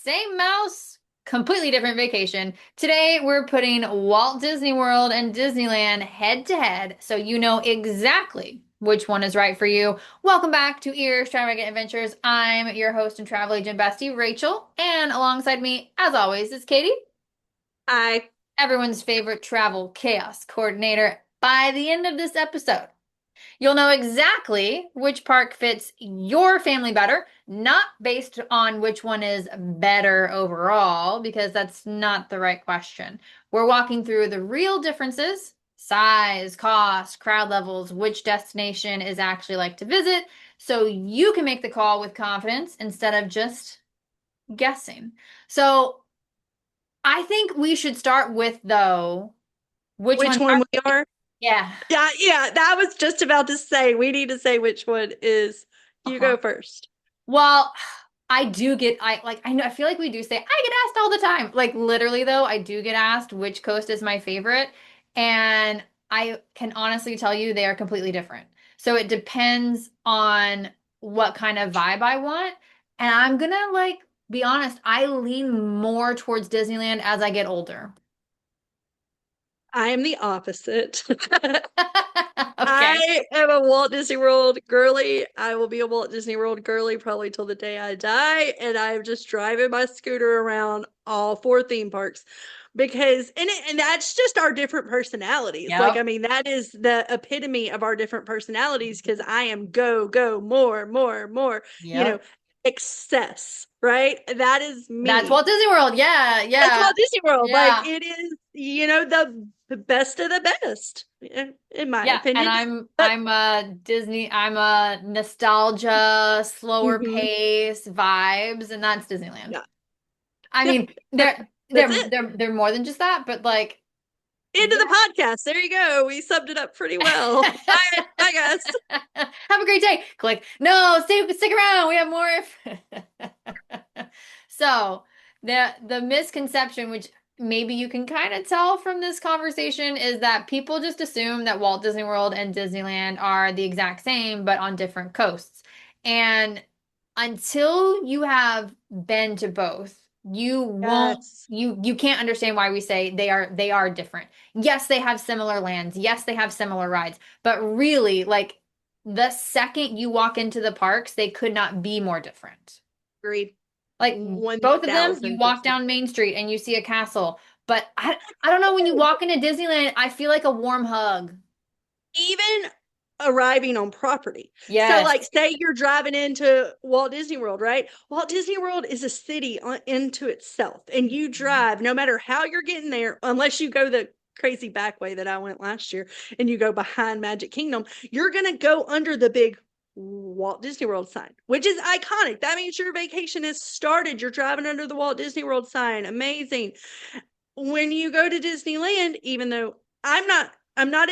same mouse, completely different vacation. Today, we're putting Walt Disney World and Disneyland head to head so you know exactly which one is right for you. Welcome back to Earstravagant Adventures. I'm your host and travel agent bestie, Rachel, and alongside me, as always, is Katie, I everyone's favorite travel chaos coordinator. By the end of this episode, you'll know exactly which park fits your family better, not based on which one is better overall, because that's not the right question. We're walking through the real differences, size, cost, crowd levels, which destination is actually like to visit, so you can make the call with confidence instead of just guessing. So I think we should start with, though, which which one's one our we favorite? are? Yeah. Yeah. That was just about to say. We need to say which one is. You Uh-huh. go first. Well, I do get I know I feel like we do say I get asked all the time. Like literally though, I do get asked which coast is my favorite, and I can honestly tell you they are completely different. So it depends on what kind of vibe I want. And I'm gonna be honest, I lean more towards Disneyland as I get older. I am the opposite. Okay. I am a Walt Disney World girly. I will be a Walt Disney World girly probably till the day I die. And I'm just driving my scooter around all four theme parks because and that's just our different personalities. Like, I Yep. mean, that is the epitome of our different personalities because I am go, more, Yep. excess, right? That is That's me. Walt Disney World. Yeah, That's yeah, Walt Disney World. Like, yeah. it is, the best of the best, in my Yeah, and opinion. I'm But I'm a Disney, I'm a nostalgia, slower mhm, pace vibes, and that's Disneyland. yeah, I yep, mean, that, they're that's they're it. they're they're more than just that, but like, End of yeah. the podcast. There you go. We summed it up pretty well. Bye, bye, guys. Have a great day. Click. No, stick around. We have more. So the misconception, which maybe you can kind of tell from this conversation, is that people just assume that Walt Disney World and Disneyland are the exact same, but on different coasts. And until you have been to both, you won't Yes. you can't understand why we say they are different. Yes, they have similar lands. Yes, they have similar rides. But really, like the second you walk into the parks, they could not be more different. Agreed. Like both of them, you walk 1000%. down Main Street and you see a castle. But I don't know, when you walk into Disneyland, I feel like a warm hug. Even arriving on property. So, Yes. like, say you're driving into Walt Disney World, right? Walt Disney World is a city into itself, and you drive no matter how you're getting there, unless you go the crazy back way that I went last year and you go behind Magic Kingdom, you're going to go under the big Walt Disney World sign, which is iconic. That means your vacation has started. You're driving under the Walt Disney World sign. Amazing. When you go to Disneyland, even though I'm not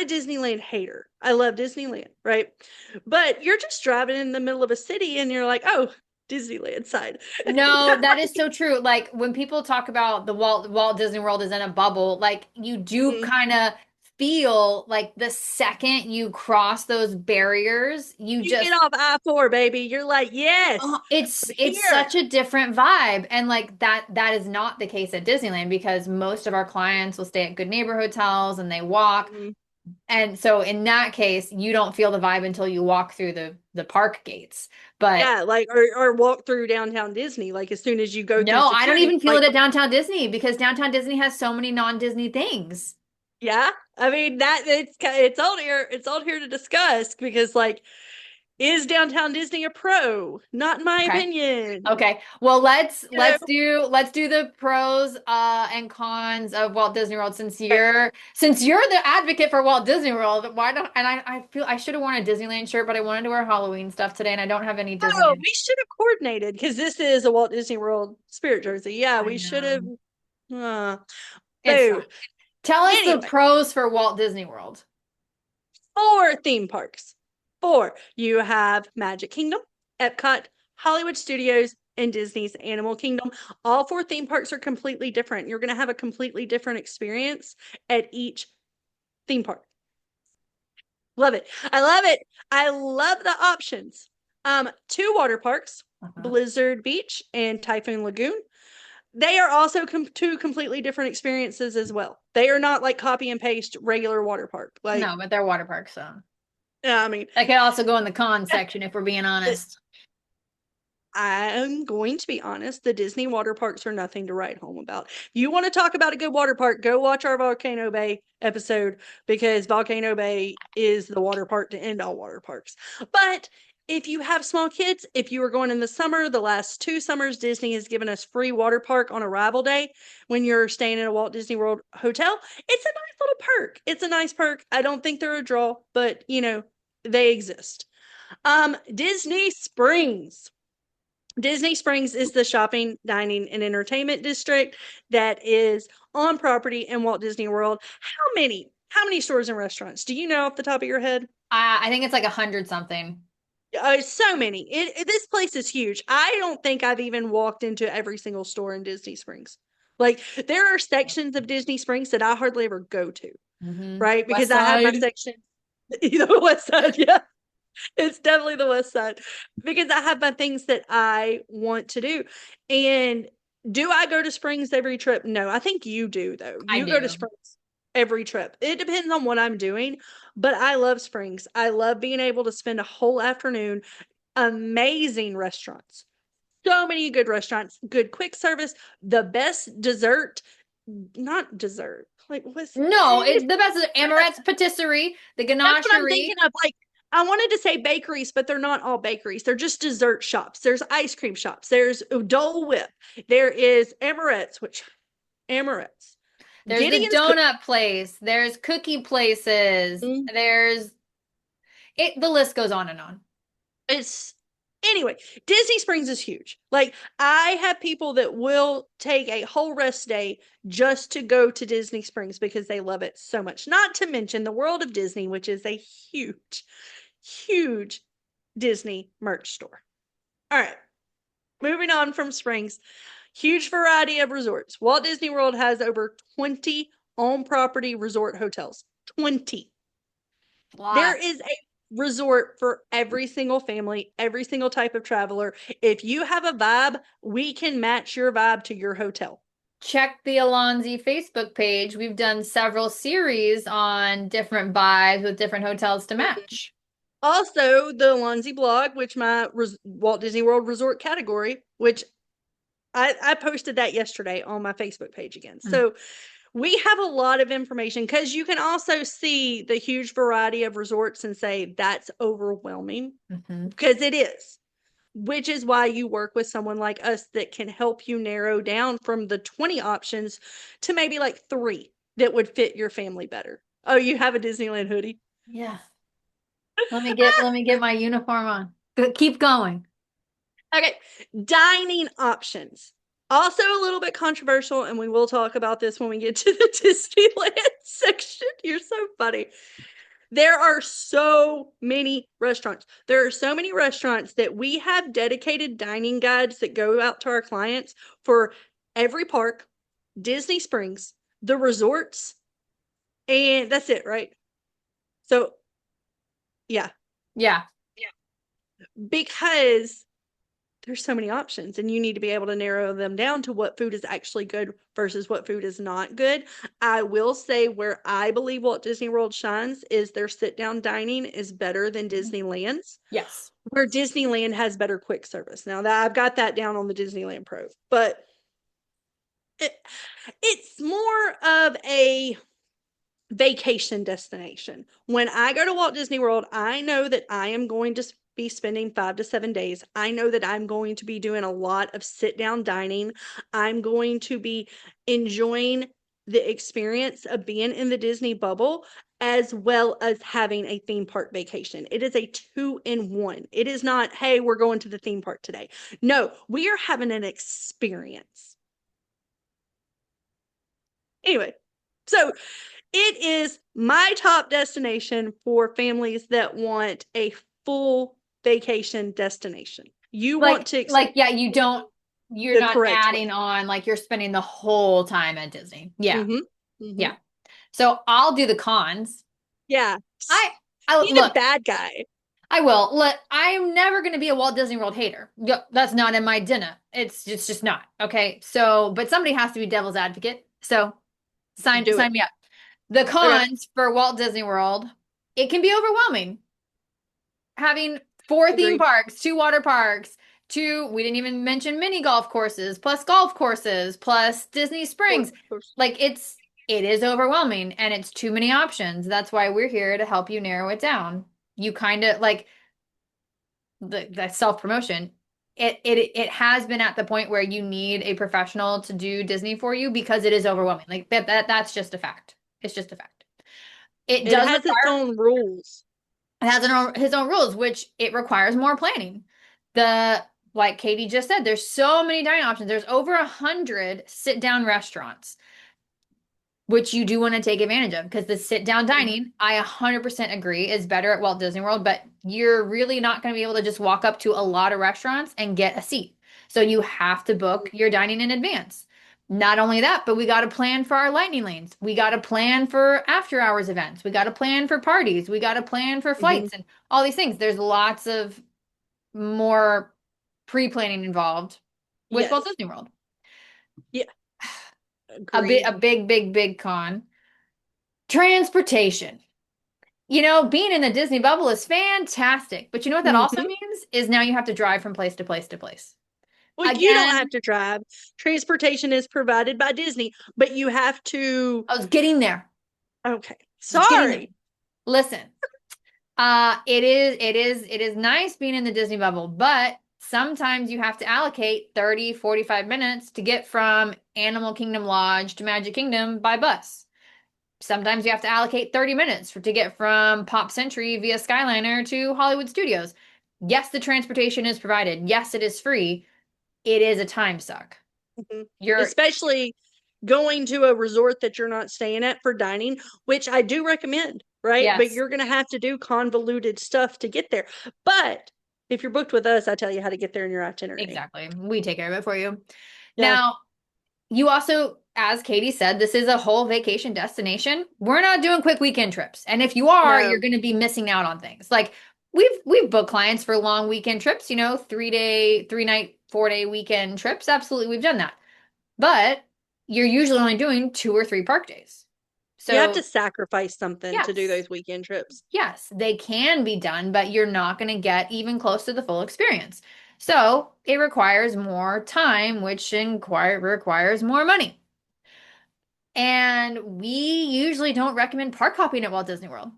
a Disneyland hater. I love Disneyland, right? But you're just driving in the middle of a city and you're like, "Oh, Disneyland side." No, that is so true. Like when people talk about the Walt Disney World is in a bubble, like you do Mhm. kind of feel like the second you cross those barriers, you You get just off I-4, baby. You're like, "Yes, it's I'm it's here." such a different vibe. And like that is not the case at Disneyland because most of our clients will stay at good neighbor hotels and they walk. Mhm. And so in that case, you don't feel the vibe until you walk through the park gates. But Yeah, like, or walk through downtown Disney. Like, as soon as you go through no, I don't security, even feel like, it at Downtown Disney because Downtown Disney has so many non-Disney things. yeah. I mean, that it's on here. It's on here to discuss because, like, is downtown Disney a pro? Not in my Okay. opinion. Okay. Well, let's You know, let's do let's do the pros and cons of Walt Disney World since okay. you're the advocate for Walt Disney World. Why don't and I feel I should have worn a Disneyland shirt, but I wanted to wear Halloween stuff today and I don't have any Oh, Disneyland. we should have coordinated because this is a Walt Disney World spirit jersey. Yeah, I we should have. know. Uh, It's boo. fine. Tell us the Anyway, pros for Walt Disney World. four theme parks. Four. You have Magic Kingdom, Epcot, Hollywood Studios, and Disney's Animal Kingdom. All four theme parks are completely different. You're going to have a completely different experience at each theme park. Love it. I love it. I love the options. Two water parks, Uh-huh. Blizzard Beach and Typhoon Lagoon. they are also two completely different experiences as well. They are not like copy and paste regular water park. Like, No, but they're water parks, so yeah, I mean, that could also go in the con section if we're being honest. I'm going to be honest, the Disney water parks are nothing to write home about. You want to talk about a good water park, go watch our Volcano Bay episode because Volcano Bay is the water park to end all water parks. But if you have small kids, if you are going in the summer, the last 2 summers, Disney has given us free water park on arrival day when you're staying in a Walt Disney World hotel. It's a nice little perk. It's a nice perk. I don't think they're a draw, but they exist. Disney Springs. Disney Springs is the shopping, dining, and entertainment district that is on property in Walt Disney World. How many? How many stores and restaurants? Do you know off the top of your head? I think it's like 100 something. So many. This place is huge. I don't think I've even walked into every single store in Disney Springs. Like there are sections of Disney Springs that I hardly ever go to, right? West Because I have my Side. section, the West Side, yeah. It's definitely the West Side because I have my things that I want to do. And do I go to Springs every trip? No, I think you do though. I You go to do. Springs every trip. It depends on what I'm doing, but I love Springs. I love being able to spend a whole afternoon. Amazing restaurants. So many good restaurants, good quick service, the best dessert, not dessert. Like what's No, it's the best is Amaret's Patisserie, the That's what I'm thinking Ganachery. of. Like, I wanted to say bakeries, but they're not all bakeries. They're just dessert shops. There's ice cream shops. There's Dole Whip. There is Amaret's, which Amaret's. There's the Gideon's Cook. donut place. There's cookie places. Mm, There's it. The list goes on and on. It's anyway, Disney Springs is huge. Like, I have people that will take a whole rest day just to go to Disney Springs because they love it so much. Not to mention the World of Disney, which is a huge, huge Disney merch store. All right. Moving on from Springs, huge variety of resorts. Walt Disney World has over 20 on property resort hotels. 20. A There lot. is a resort for every single family, every single type of traveler. If you have a vibe, we can match your vibe to your hotel. Check the Alonzi Facebook page. We've done several series on different vibes with different hotels to match. Also, the Alonzi blog, which my Walt Disney World resort category, which I posted that yesterday on my Facebook page again. Mm. So we have a lot of information because you can also see the huge variety of resorts and say that's overwhelming because it is, which is why you work with someone like us that can help you narrow down from the 20 options to maybe like 3 that would fit your family better. Oh, you have a Disneyland hoodie? Yeah. Let me get my uniform on. Keep going. Okay, dining options. Also a little bit controversial, and we will talk about this when we get to the Disneyland section. You're so funny. There are so many restaurants. There are so many restaurants that we have dedicated dining guides that go out to our clients for every park, Disney Springs, the resorts, and that's it, right? So, yeah. Yeah. Because there's so many options and you need to be able to narrow them down to what food is actually good versus what food is not good. I will say where I believe Walt Disney World shines is their sit down dining is better than Disneyland's. Yes. Where Disneyland has better quick service. Now that I've got that down on the Disneyland Pro, but it's more of a vacation destination. When I go to Walt Disney World, I know that I am going to be spending 5 to 7 days. I know that I'm going to be doing a lot of sit down dining. I'm going to be enjoying the experience of being in the Disney bubble as well as having a theme park vacation. It is a 2-in-1. It is not, hey, we're going to the theme park today. No, we are having an experience. Anyway, so it is my top destination for families that want a full vacation destination. You want to yeah, you're the not correct way. adding on like you're spending the whole time at Disney. Yeah. Mm-hmm. Mm-hmm. Yeah. So I'll do the cons. Yeah. I Be the look, bad guy. I will. I'm never going to be a Walt Disney World hater. Yep, that's not in my dinner. It's just not. Okay. So, but somebody has to be devil's advocate. So Do sign it. me up. The Okay. cons for Walt Disney World, it can be overwhelming. Having four theme Agreed. parks, two water parks, two, we didn't even mention mini golf courses, plus golf courses, plus Disney Springs. Of course. Like it is overwhelming and it's too many options. That's why we're here to help you narrow it down. You kind of like the self-promotion. It has been at the point where you need a professional to do Disney for you because it is overwhelming. Like that's just a fact. It's just a fact. It It does has its require own rules. it has his own rules, which it requires more planning. The like Katie just said, there's so many dining options. There's over 100 sit-down restaurants, which you do want to take advantage of because the sit-down Mhm. dining, I 100% agree, is better at Walt Disney World, but you're really not going to be able to just walk up to a lot of restaurants and get a seat. So you have to book your dining in advance. Not only that, but we got to plan for our lightning lanes. We got to plan for after hours events. We got to plan for parties. We got to plan for Mhm. flights and all these things. There's lots of more pre-planning involved with Walt Yes. Disney World. Yeah. Agreed. A big con. Transportation. You know, being in the Disney bubble is fantastic, but you know what that also Hmm. means is now you have to drive from place to place to place. Well, you don't have Again, to drive. Transportation is provided by Disney, but you have to. I was getting there. Okay. I was getting there. Sorry. Listen, it is nice being in the Disney bubble, but sometimes you have to allocate 30, 45 minutes to get from Animal Kingdom Lodge to Magic Kingdom by bus. Sometimes you have to allocate 30 minutes to get from Pop Century via Skyliner to Hollywood Studios. Yes, the transportation is provided. Yes, it is free. It is a time suck. Mhm. You're, Especially going to a resort that you're not staying at for dining, which I do recommend, right? But yes, you're going to have to do convoluted stuff to get there. But if you're booked with us, I tell you how to get there in your itinerary. exactly. We take care of it for you. Yeah. Now, you also, as Katie said, this is a whole vacation destination. We're not doing quick weekend trips. And if you are, you're No. going to be missing out on things. Like we've booked clients for long weekend trips, you know, 3 day, 3 night, 4 day weekend trips. Absolutely, we've done that. But you're usually only doing 2 or 3 park days. You have to So, sacrifice something to do yes. those weekend trips. Yes, they can be done, but you're not going to get even close to the full experience. So it requires more time, which requires more money. And we usually don't recommend park hopping at Walt Disney World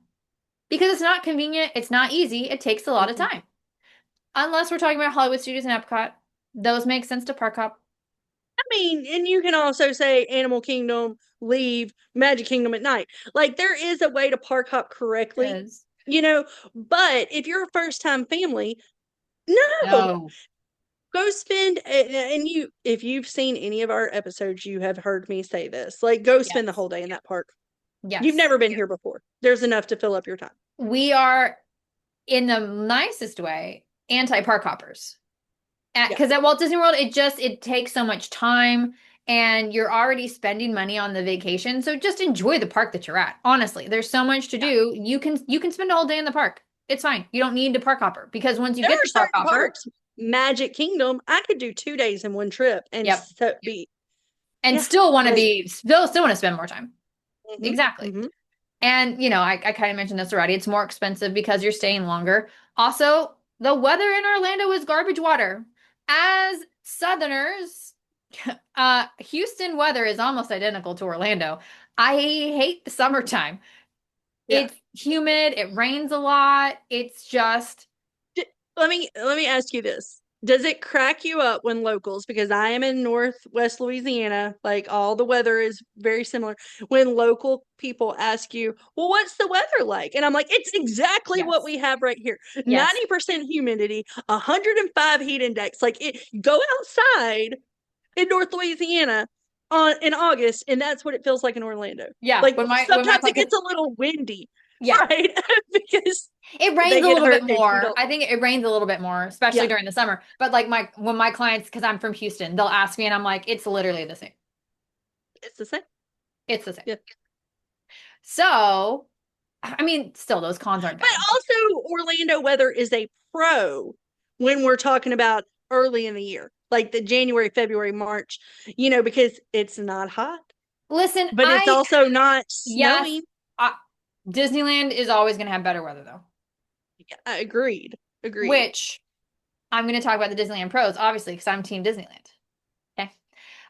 because it's not convenient, it's not easy, it takes a lot of Mhm. time. Unless we're talking about Hollywood Studios and Epcot, those make sense to park hop. I mean, and you can also say Animal Kingdom, leave Magic Kingdom at night. Like there is a way to park hop correctly, Is you know, but if you're a first time family, no, no. go spend and you if you've seen any of our episodes, you have heard me say this. Like go spend the Yes. whole day in that park. You've Yes. never been here before. There's enough to fill up your time. We are in the nicest way anti-park hoppers. Yeah. Because at Walt Disney World, it takes so much time and you're already spending money on the vacation. So just enjoy the park that you're at. Honestly, there's so much to Yeah. do. You can spend a whole day in the park. It's fine. You don't need to park hopper because once you There get are the park certain hopper, parks, Magic Kingdom, I could do 2 days in one trip and yep, so be and yeah. still want to But be still want to spend more time. hmm. Exactly. Hmm. And I kind of mentioned this already. It's more expensive because you're staying longer. Also, the weather in Orlando is garbage water. As Southerners, Houston weather is almost identical to Orlando. I hate the summertime. Yeah. It's humid, it rains a lot. It's just, Let me ask you this. Does it crack you up when locals, because I am in Northwest Louisiana, like all the weather is very similar, when local people ask you, well, what's the weather like? And I'm like, it's exactly what yes, we have right here. yes, 90% humidity, 105 heat index. Like go outside in North Louisiana in August, and that's what it feels like in Orlando. yeah. Like When my sometimes it client, gets a little windy, yeah, right? Because it they rains a get little bit hurricane more. control. I think it rains a little bit more, especially Yeah, during the summer. But like when my clients, because I'm from Houston, they'll ask me, and I'm like, it's literally the same. it's the same. It's the same. Yeah. So. I mean, still, those cons aren't But bad. also, Orlando weather is a pro when we're talking about early in the year, like the January, February, March, because it's not hot, Listen, but it's also not yes, snowing. I, Disneyland is always going to have better weather though, Yeah, agreed. Agreed. which I'm going to talk about the Disneyland pros, obviously, because I'm Team Disneyland. Okay.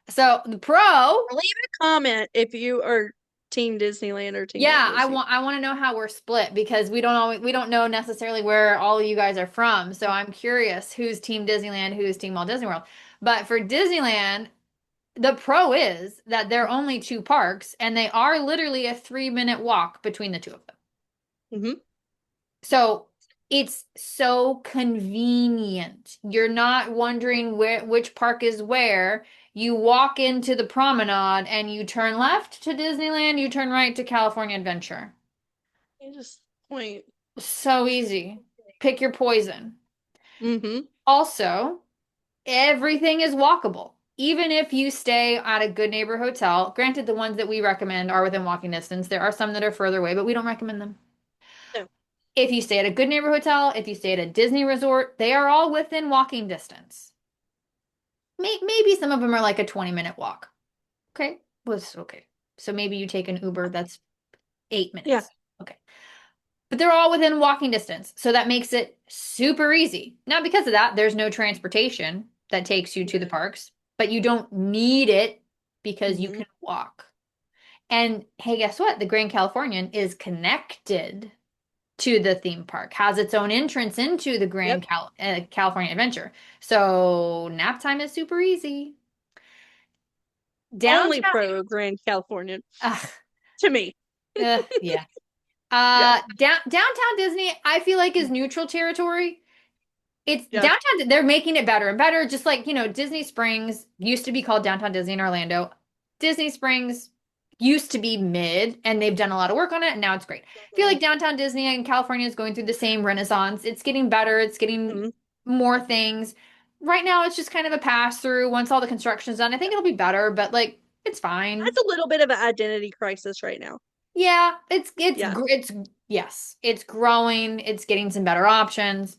So the pro, Leave a comment if you are Team Disneyland or Team Walt yeah, I Disney. want I want to know how we're split because we don't know necessarily where all of you guys are from. So I'm curious who's Team Disneyland, who's Team Walt Disney World. But for Disneyland, the pro is that they're only two parks and they are literally a 3-minute walk between the two of them. Mm-hmm. So it's so convenient. You're not wondering which park is where. You walk into the promenade and you turn left to Disneyland, you turn right to California Adventure. I just point. So easy. Pick your poison. Mm-hmm. Also, everything is walkable. Even if you stay at a good neighbor hotel, granted, the ones that we recommend are within walking distance. There are some that are further away, but we don't recommend them. No. If you stay at a good neighbor hotel, if you stay at a Disney resort, they are all within walking distance. Maybe some of them are like a 20-minute walk. Okay. Was okay. So maybe you take an Uber that's 8 Yeah. minutes. Okay. But they're all within walking distance. So that makes it super easy. Now, because of that, there's no transportation that takes you to the parks, but you don't need it because you Mm-hmm. can walk. And hey, guess what? The Grand Californian is connected to the theme park, has its own entrance into the Yep. California Adventure. So nap time is super easy. Only Downtown, pro Grand Californian ugh, to me. yeah. Yeah. Downtown Disney, I feel like is neutral territory. It's Yeah. downtown, they're making it better and better. Just like, Disney Springs used to be called Downtown Disney in Orlando. Disney Springs used to be mid, and they've done a lot of work on it, and now it's great. I feel Mm-hmm. like Downtown Disney in California is going through the same renaissance. It's getting better, it's getting Mm-hmm. more things. Right now, it's just kind of a pass through. Once all the construction's done, I think it'll be better, but like, it's fine. That's a little bit of an identity crisis right now. Yeah, Yeah. yes, it's growing. It's getting some better options.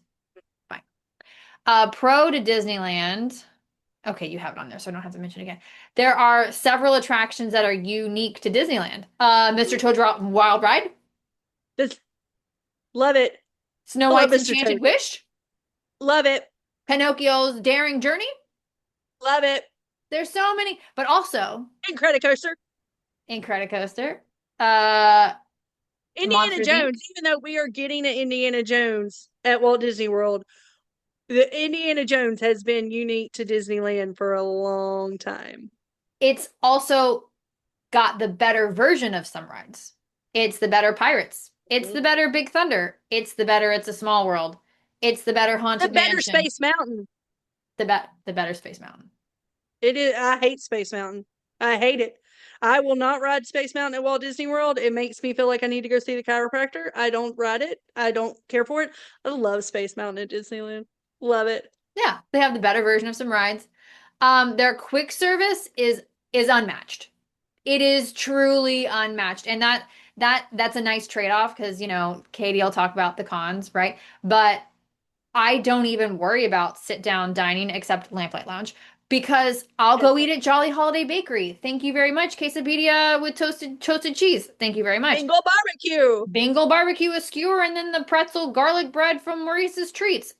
Fine. Pro to Disneyland. Okay, you have it on there, so I don't have to mention it again. There are several attractions that are unique to Disneyland. Mr. Toad's Wild Ride, This, love it. Snow I love White's Mr. Enchanted Toad. Wish, Love it. Pinocchio's Daring Journey. Love it. There's so many, but also And Credit Coaster. Incredicoaster, uh, Indiana Monsters Inc. Jones, even though we are getting an Indiana Jones at Walt Disney World, the Indiana Jones has been unique to Disneyland for a long time. It's also got the better version of some rides. It's the better Pirates. It's Mhm. the better Big Thunder. It's the better It's a Small World. It's the better The Haunted better Mansion. Space Mountain. The better Space Mountain. It is. I hate Space Mountain. I hate it. I will not ride Space Mountain at Walt Disney World. It makes me feel like I need to go see the chiropractor. I don't ride it. I don't care for it. I love Space Mountain at Disneyland. Love it. Yeah, they have the better version of some rides. Their quick service is unmatched. It is truly unmatched, and that's a nice trade-off because Katie will talk about the cons, right? But I don't even worry about sit down dining except Lamplight Lounge because I'll Yes. go eat at Jolly Holiday Bakery. Thank you very much. Quesadilla with toasted cheese. Thank you very much. Bengal barbecue. Bengal barbecue a skewer and then the pretzel garlic bread from Maurice's Treats.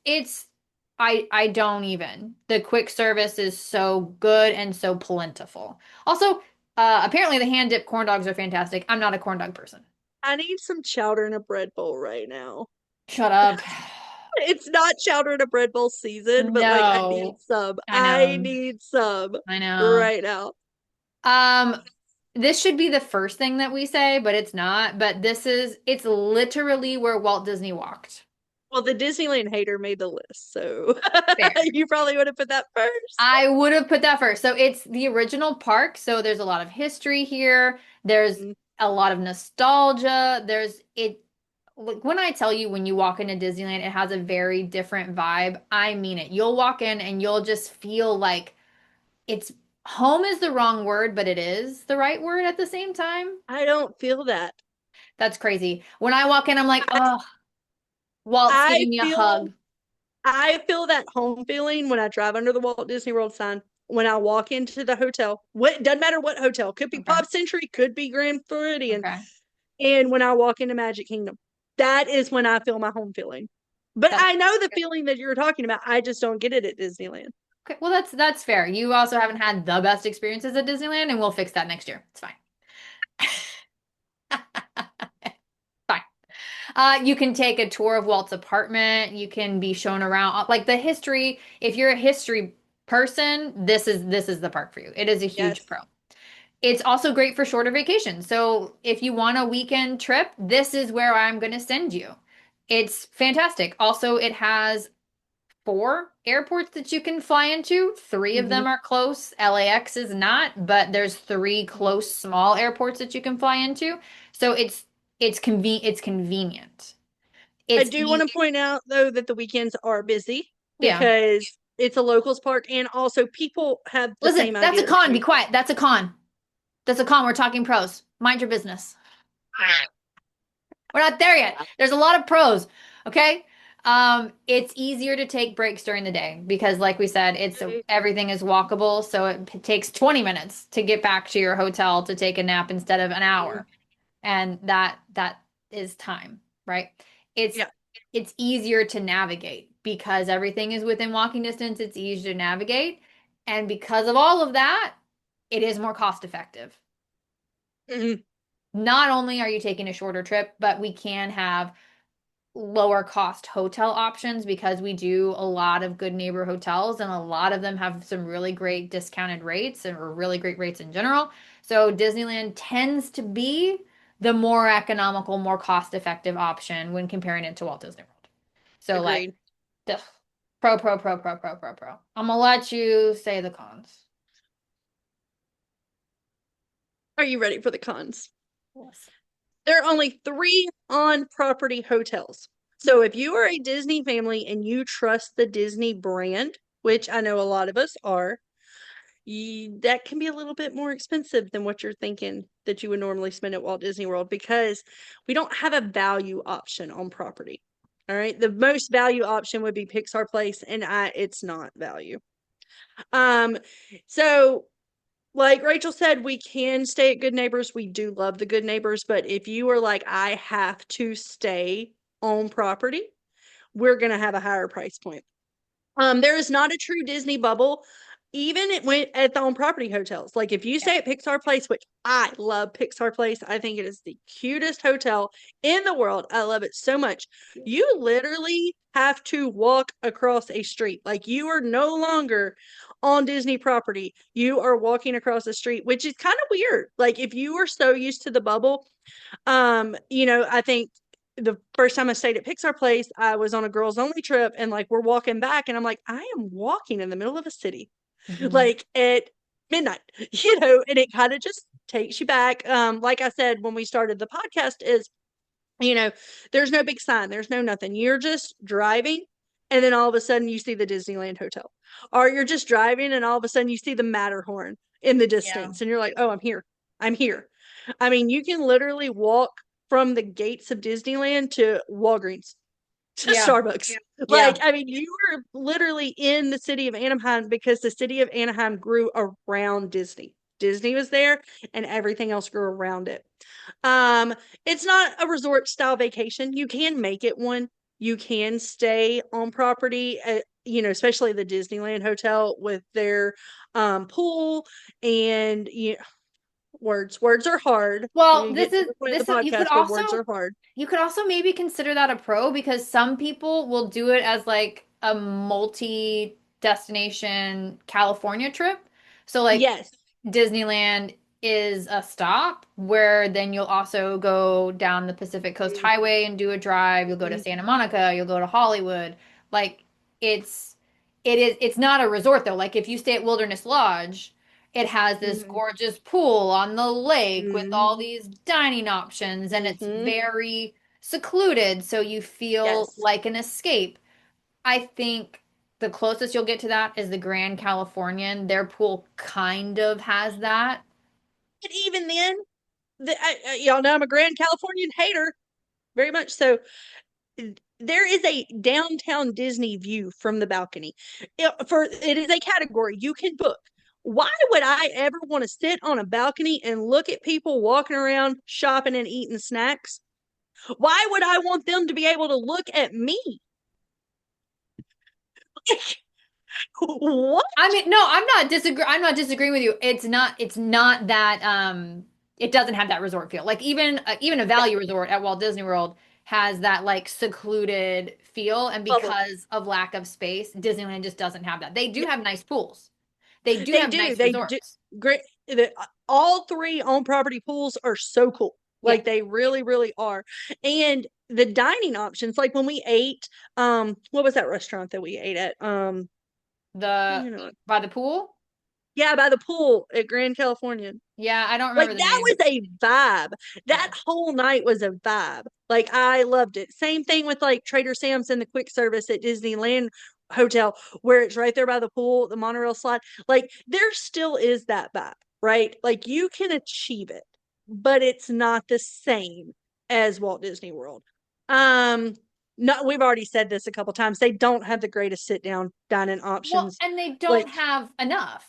I don't even. The quick service is so good and so plentiful. Also, apparently the hand dipped corn dogs are fantastic. I'm not a corn dog person. I need some chowder in a bread bowl right now. Shut up. It's not chowder in a bread bowl season, but like I need No, some. I I know. need some I know. right now. Um, this should be the first thing that we say, but it's not. But it's literally where Walt Disney walked. Well, the Disneyland hater made the list, so Fair. you probably would have put that first. I would have put that first. So it's the original park. So there's a lot of history here. There's Mhm. a lot of nostalgia. Like when I tell you when you walk into Disneyland, it has a very different vibe. I mean it. You'll walk in and you'll just feel like it's home is the wrong word, but it is the right word at the same time. I don't feel that. That's crazy. When I walk in, I'm like, I, oh, Walt's I giving me a feel hug. I feel that home feeling when I drive under the Walt Disney World sign. When I walk into the hotel, what doesn't matter what hotel, could be Okay. Pop Century, could be Grand Floridian, Okay. and when I walk into Magic Kingdom, that is when I feel my home feeling. But That's I know the feeling that you're talking about. I just don't get it at Disneyland. okay. Well, that's fair. You also haven't had the best experiences at Disneyland, and we'll fix that next year. It's fine. Fine. You can take a tour of Walt's apartment. You can be shown around like the history. If you're a history person, this is the park for you. It is a huge Yes, pro. It's also great for shorter vacations. So if you want a weekend trip, this is where I'm going to send you. It's fantastic. Also, it has four airports that you can fly into. Three of mm-hmm. them are close. LAX is not, but there's three close small airports that you can fly into. So it's convenient. I It's do want easy. to point out though that the weekends are busy Yeah. because it's a locals park, and also people have the Listen, same that's a idea that con. Be you. quiet. That's a con. That's a con. We're talking pros. Mind your business. We're not there yet. There's a lot of pros. Okay. It's easier to take breaks during the day because, like we said, everything is walkable. So it takes 20 minutes to get back to your hotel to take a nap instead of an Mhm. hour. And that is time, right? It's Yeah, it's easier to navigate because everything is within walking distance. It's easier to navigate. And because of all of that, it is more cost effective. mhm. Not only are you taking a shorter trip, but we can have lower cost hotel options because we do a lot of good neighbor hotels and a lot of them have some really great discounted rates and or really great rates in general. So Disneyland tends to be the more economical, more cost effective option when comparing it to Walt Disney World. So like, Agreed. ugh, pro, pro, pro, pro, pro, pro, pro. I'm gonna let you say the cons. Are you ready for the cons? Yes. There are only three on property hotels. So if you are a Disney family and you trust the Disney brand, which I know a lot of us are, that can be a little bit more expensive than what you're thinking that you would normally spend at Walt Disney World because we don't have a value option on property. All right. The most value option would be Pixar Place, and it's not value. Um, so like Rachel said, we can stay at Good Neighbors. We do love the Good Neighbors, but if you are like, I have to stay on property, we're gonna have a higher price point. There is not a true Disney bubble, even it went at the on property hotels. Like if you Yeah. stay at Pixar Place, which I love Pixar Place, I think it is the cutest hotel in the world. I love it so much. You literally have to walk across a street. Like you are no longer on Disney property. You are walking across the street, which is kind of weird. Like if you are so used to the bubble, I think the first time I stayed at Pixar Place, I was on a girls only trip and like we're walking back and I'm like, I am walking in the middle of a city, Mhm. like at midnight, and it kind of just takes you back. Like I said when we started the podcast, is you know, there's no big sign, there's no nothing. You're just driving, and then all of a sudden you see the Disneyland Hotel, or you're just driving, and all of a sudden you see the Matterhorn in the Yeah. distance, and you're like, oh, I'm here. I'm here. I mean, you can literally walk from the gates of Disneyland to Walgreens to Yeah. Starbucks. Like, Yeah. I mean, you were literally in the city of Anaheim because the city of Anaheim grew around Disney. Disney was there and everything else grew around it. Um, it's not a resort style vacation. You can make it one. You can stay on property at, especially the Disneyland Hotel with their pool and words are hard. Well, We get to the point of this the is podcast where words are hard. you could also maybe consider that a pro because some people will do it as like a multi-destination California trip. So like Yes. Disneyland is a stop where then you'll also go down the Pacific Coast Highway and do a drive. You'll go to Mhm. Santa Monica, you'll go to Hollywood. Like it's it's not a resort though. Like if you stay at Wilderness Lodge, it has this Mhm. gorgeous pool on the lake with Mhm. all these dining options and it's Mhm. very secluded so you feel Yes. like an escape. I think the closest you'll get to that is the Grand Californian. Their pool kind of has that. But even then, y'all know I'm a Grand Californian hater, very much so. There is a downtown Disney view from the balcony. It is a category you can book. Why would I ever want to sit on a balcony and look at people walking around shopping and eating snacks? Why would I want them to be able to look at me? What? I mean, no, I'm not disagreeing with you. It's not that it doesn't have that resort feel. Like even a value resort at Walt Disney World has that like secluded feel, and Bubble. because of lack of space, Disneyland just doesn't have that. They do Yeah, have nice pools. They do they have do. nice They do. resorts. Great. All three on property pools are so cool. Yeah. Like they really, really are. And the dining options, like when we ate, what was that restaurant that we ate at? The You know, by the pool? yeah, by the pool at Grand California. Yeah, I don't Like remember the that name. was a vibe. Yeah. That whole night was a vibe. Like I loved it. Same thing with like Trader Sam's and the quick service at Disneyland Hotel, where it's right there by the pool, the monorail slide. Like there still is that vibe, right? Like you can achieve it, but it's not the same as Walt Disney World. Um, no, we've already said this a couple times. They don't have the greatest sit down dining Well, options. and they Like don't have enough.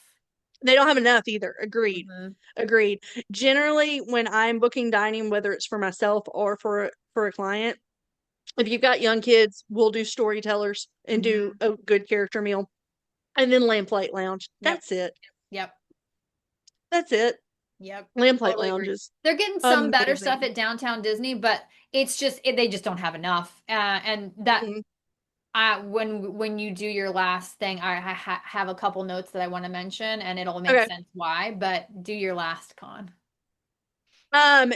they don't have enough either. Agreed. Hmm. Agreed. Generally, when I'm booking dining, whether it's for myself or for a client, if you've got young kids, we'll do storytellers and do Hmm. a good character meal, and then Lamplight Lounge. Yep. That's it. Yep. That's it. Yep. Lamplight Totally Lounge agree. is They're getting some better stuff amazing. at Downtown Disney, but they just don't have enough. And that Mhm. when you do your last thing, I have a couple notes that I want to mention, and it'll make Okay. sense why. But do your last con. Um,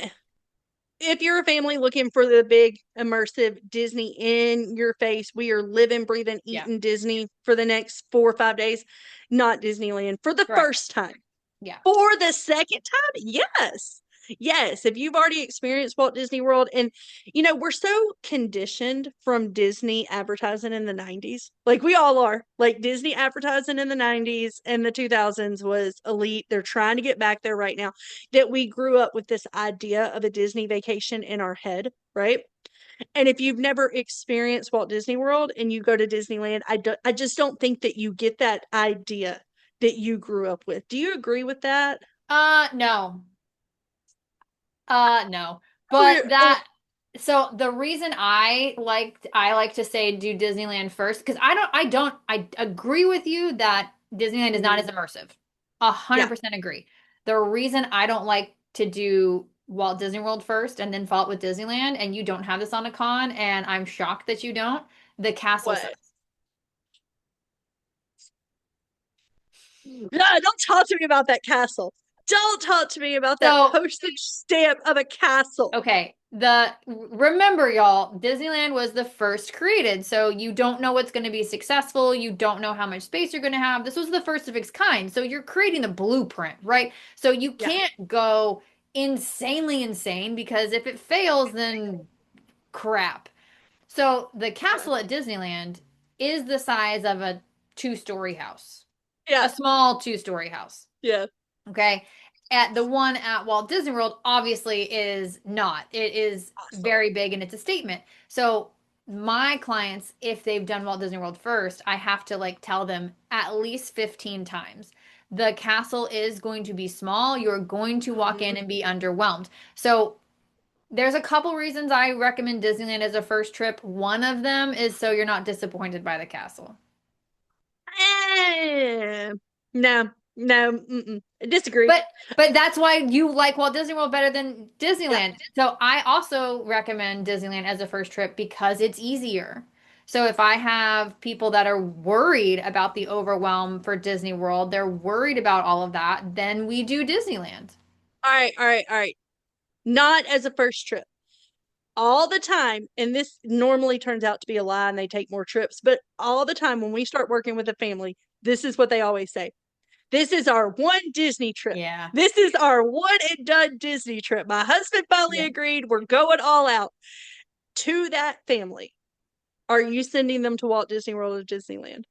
if you're a family looking for the big immersive Disney in your face, we are living, breathing, Yeah. eating Disney for the next 4 or 5 days, not Disneyland for the Correct. first time. Yeah. For the second time? Yes. Yes. If you've already experienced Walt Disney World, and we're so conditioned from Disney advertising in the 90s. Like we all are. Like Disney advertising in the 90s and the 2000s was elite. They're trying to get back there right now. That we grew up with this idea of a Disney vacation in our head, right? And if you've never experienced Walt Disney World and you go to Disneyland, I just don't think that you get that idea that you grew up with. Do you agree with that? No. No. But Oh, that so the reason I like to say do Disneyland first, because I agree with you that Disneyland is not as mhm. immersive. A hundred Yeah. percent agree. The reason I don't like to do Walt Disney World first and then follow it with Disneyland, and you don't have this on a con, and I'm shocked that you don't, the castle What? size. No, don't talk to me about that castle. Don't talk to me about that So postage stamp of a castle. okay, the remember y'all, Disneyland was the first created, so you don't know what's going to be successful, you don't know how much space you're going to have. This was the first of its kind. So you're creating the blueprint, right? So you Yeah. can't go insanely insane because if it fails, then crap. So the Yeah. castle at Disneyland is the size of a two-story house. Yeah. A small two-story house. Yeah. Okay. At the one at Walt Disney World, obviously, is not. It is Awesome. very big and it's a statement. So, my clients, if they've done Walt Disney World first, I have to like tell them at least 15 times. The castle is going to be small. You're going to walk in Mhm. and be underwhelmed. So, there's a couple reasons I recommend Disneyland as a first trip. One of them is so you're not disappointed by the castle. Eh, no, no, mm-mm. I disagree. But that's why you like Walt Disney World better than Yeah. Disneyland. So I also recommend Disneyland as a first trip because it's easier. So if I have people that are worried about the overwhelm for Disney World, they're worried about all of that, then we do Disneyland. All right. All right. All right. Not as a first trip. All the time, and this normally turns out to be a lie and they take more trips, but all the time when we start working with a family, this is what they always say. This is our one Disney trip. Yeah. This is our one and done Disney trip. My husband finally Yeah. agreed. We're going all out. To that family, are you sending them to Walt Disney World or Disneyland?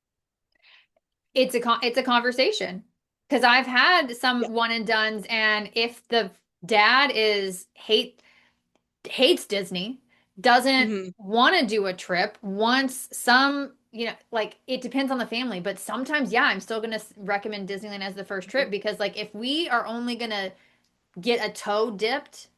It's a conversation because I've had Yeah. some one and dones, and if the Dad is hates Disney, doesn't Hmm. want to do a trip, wants some, like it depends on the family, but sometimes, yeah, I'm still gonna recommend Disneyland as the first trip because like if we are only gonna get a toe dipped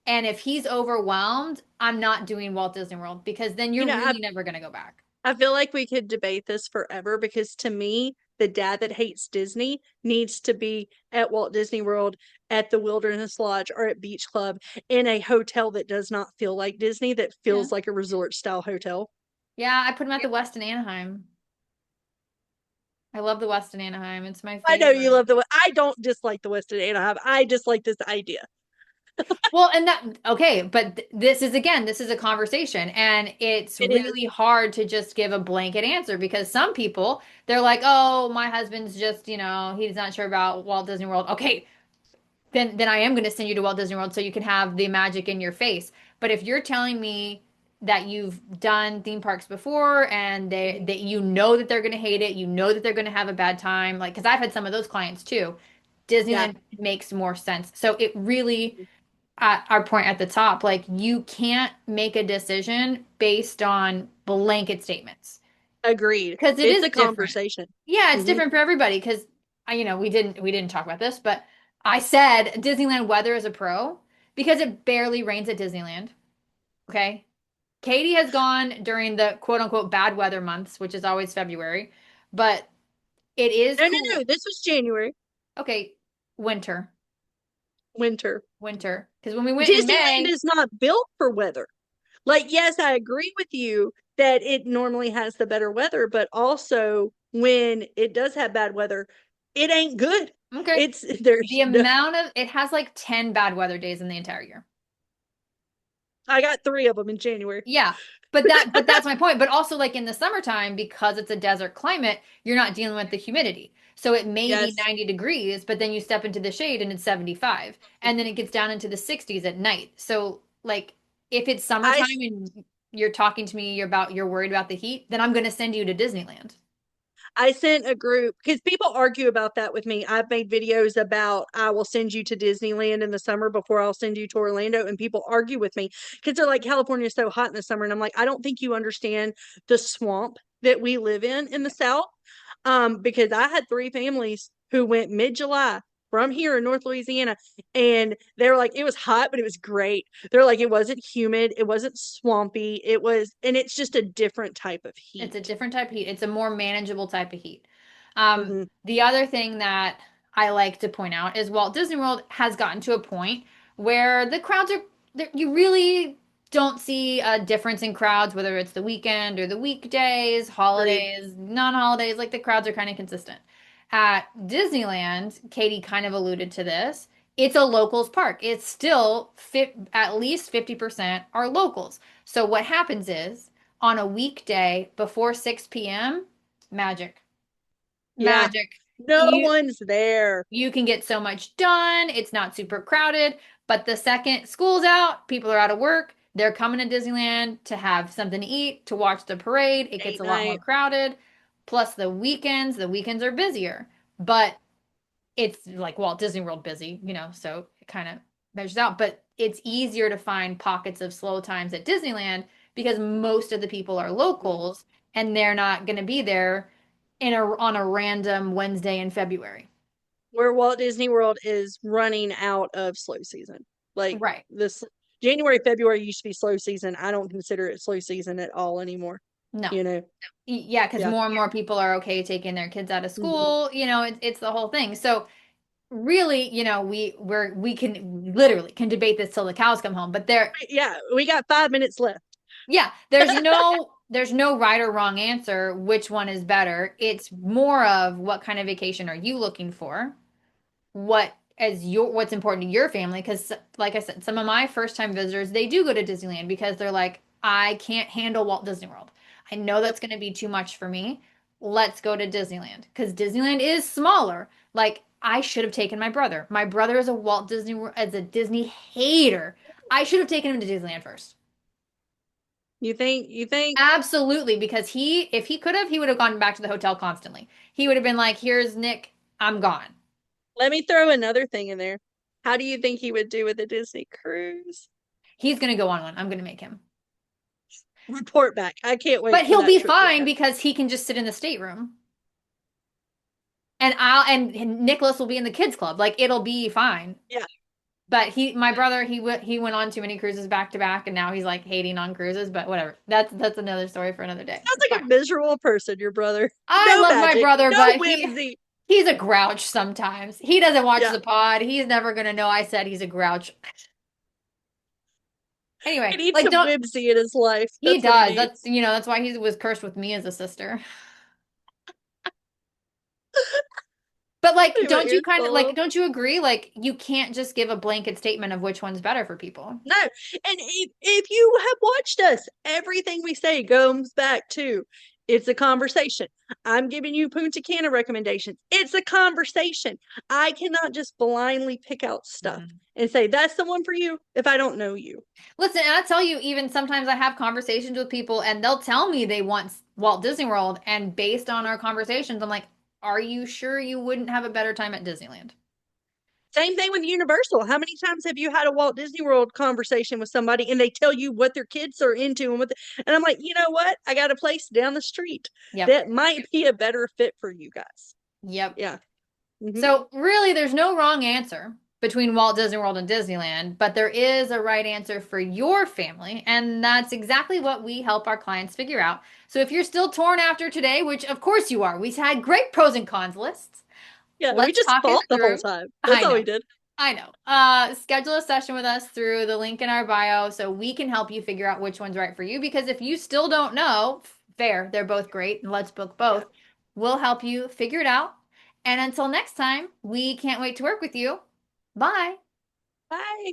and if he's overwhelmed, I'm not doing Walt Disney World because then You you're know, really never gonna go back. I feel like we could debate this forever because to me, the dad that hates Disney needs to be at Walt Disney World, at the Wilderness Lodge, or at Beach Club in a hotel that does not feel like Disney, that Yeah. feels like a resort style hotel. Yeah, I put him at the Westin Anaheim. I love the Westin Anaheim. It's my I know you favorite. love I don't dislike the West End Anaheim. I dislike this idea. Well, and that, okay, but this is again, this is a conversation, and it's It is. really hard to just give a blanket answer because some people, they're like, oh, my husband's just, he's not sure about Walt Disney World. Okay, then I am going to send you to Walt Disney World so you can have the magic in your face. But if you're telling me that you've done theme parks before and Mhm. that you know that they're going to hate it, you know that they're going to have a bad time, like, because I've had some of those clients too. Yeah. Disneyland makes more sense. So it really, at our point at the top, like you can't make a decision based on blanket statements Agreed. because it It's is a different. conversation. Yeah, it's Hmm. different for everybody because we didn't talk about this, but I said Disneyland weather is a pro because it barely rains at Disneyland. Okay. Katie has gone during the quote unquote bad weather months, which is always February, but it is No, no, no. cool. This was January, Okay, winter, winter. winter. Because when we went in Disneyland May, is not built for weather. Like, yes, I agree with you that it normally has the better weather, but also when it does have bad weather, it ain't good. okay, It's there's the no, amount of it has like 10 bad weather days in the entire year. I got three of them in January. Yeah. But that's my point. But also like in the summertime, because it's a desert climate, you're not dealing with the humidity. So it may be Yes. 90 degrees, but then you step into the shade and it's 75. And then it gets down into the 60s at night. So like if it's I summertime and you're talking to me about you're worried about the heat, then I'm going to send you to Disneyland. I sent a group because people argue about that with me. I've made videos about I will send you to Disneyland in the summer before I'll send you to Orlando, and people argue with me because they're like, California is so hot in the summer. And I'm like, I don't think you understand the swamp that we live in the South. Because I had three families who went mid-July from here in North Louisiana, and they were like, it was hot, but it was great. They're like, it wasn't humid, it wasn't swampy, it was, and it's just a different type of It's a heat. different type of heat. It's a more manageable type of heat. Hmm. The other thing that I like to point out is Walt Disney World has gotten to a point where the crowds are, you really don't see a difference in crowds, whether it's the weekend or the weekdays, Agreed. holidays, non-holidays, like the crowds are kind of consistent. At Disneyland, Katie kind of alluded to this. It's a locals park. It's still at least 50% are locals. So what happens is on a weekday before 6 p.m., magic. Yeah. Magic. No You one's there. you can get so much done. It's not super crowded, but the second school's out, people are out of work, they're coming to Disneyland to have something to eat, to watch the parade. It gets Date a lot more night. crowded. Plus the weekends are busier. But it's like Walt Disney World busy, so it kind of measures out. But it's easier to find pockets of slow times at Disneyland because most of the people are locals and they're not going to be there on a random Wednesday in February. Where Walt Disney World is running out of slow season. Like Right. this January, February used to be slow season. I don't consider it slow season at all anymore. No. You know? Yeah, because Yeah. more and more people are okay taking their kids out of Hmm. school. It's the whole thing. So really, we can literally can debate this till the cows come home, but Yeah, we got 5 minutes left. yeah, there's no right or wrong answer which one is better. It's more of what kind of vacation are you looking for? What's important to your family? Because like I said, some of my first time visitors, they do go to Disneyland because they're like, I can't handle Walt Disney World. I know Yep. that's going to be too much for me. Let's go to Disneyland because Disneyland is smaller. Like I should have taken my brother. My brother is a Walt Disney as a Disney hater. I should have taken him to Disneyland first. You think Absolutely, because if he could have, he would have gone back to the hotel constantly. He would have been like, "Here's Nick, I'm gone." let me throw another thing in there. How do you think he would do with a Disney cruise? He's going to go on one. I'm going to make him. Report back. I can't But wait for he'll that be trip to fine happen. because he can just sit in the stateroom. And Nicholas will be in the kids club. Like it'll be fine. Yeah. But my brother, he went on too many cruises back to back, and now he's like hating on cruises. But whatever, that's another story for another day. Sounds It's like fine. a miserable person, your brother. I No love my magic, brother, no but whimsy. he's a grouch sometimes. He doesn't watch Yeah. the pod. He's never gonna know I said he's a grouch. He Anyway, needs like some don't whimsy in his life. he That's what he does. That's needs. that's why he was cursed with me as a sister. But like, Leave don't it you kind of like your don't you agree? Like you can't just give a blanket statement of which one's better for people. No, and if you have watched us, everything we say goes back to it's a conversation. I'm giving you Punta Cana recommendations. It's a conversation. I cannot just blindly pick out stuff Mhm. and say that's the one for you if I don't know you. Listen, and I tell you, even sometimes I have conversations with people and they'll tell me they want Walt Disney World, and based on our conversations, I'm like, are you sure you wouldn't have a better time at Disneyland? Same thing with Universal. How many times have you had a Walt Disney World conversation with somebody and they tell you what their kids are into and I'm like, you know what? I got a place down the street Yep. that might be a better fit for you guys. Yep. Yeah. Hmm. So really, there's no wrong answer between Walt Disney World and Disneyland, but there is a right answer for your family, and that's exactly what we help our clients figure out. So if you're still torn after today, which of course you are, we've had great pros and cons lists. Yeah, we Let's just talk it fought the whole through. time. That's I all know. we did. I know. Schedule a session with us through the link in our bio so we can help you figure out which one's right for you. Because if you still don't know, fair, they're both great, and let's book Yeah. both. We'll help you figure it out. And until next time, we can't wait to work with you. Bye. Bye.